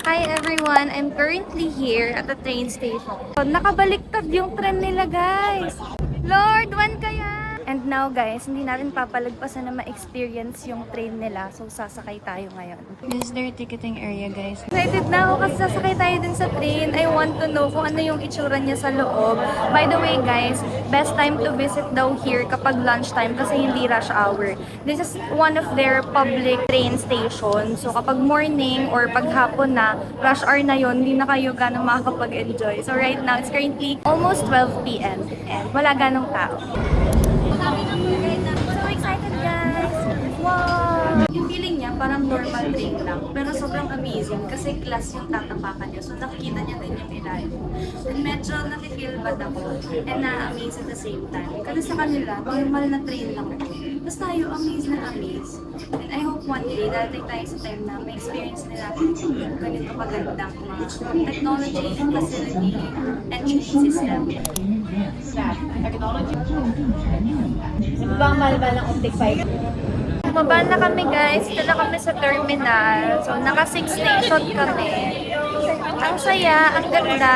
Hi everyone! I'm currently here at the train station. So, nakabaliktad yung tren nila, guys! Lord, one kaya! And now guys, hindi natin papalagpasan na ma-experience yung train nila. So sasakay tayo ngayon. This is their ticketing area, guys. Excited na ako kasi sasakay tayo din sa train. I want to know kung ano yung itsura niya sa loob. By the way guys, best time to visit daw here kapag lunchtime kasi hindi rush hour. This is one of their public train station. So kapag morning or paghapon na, rush hour na yon, hindi na kayo ganong makakapag-enjoy. So right now, it's currently almost 12 p.m. and wala ganong tao. So excited guys! Wow! Yung feeling niya parang normal train lang, pero sobrang amazing kasi glass yung tatapakan niya. So nakikita niya din yung ilalim. And medyo nafe-feel bad ako and na-amaze at the same time. Kasi sa kanila, normal na train lang. Tapos tayo amaze na amaze. And I hope one day, darating tayo sa time na may experience nila ganito magandang mga technology, facility, and train system. Bumaba ng Optic 5. Bumaba na kami guys. Dito na kami sa terminal. So, naka 6 station kami. Ang saya, ang ganda.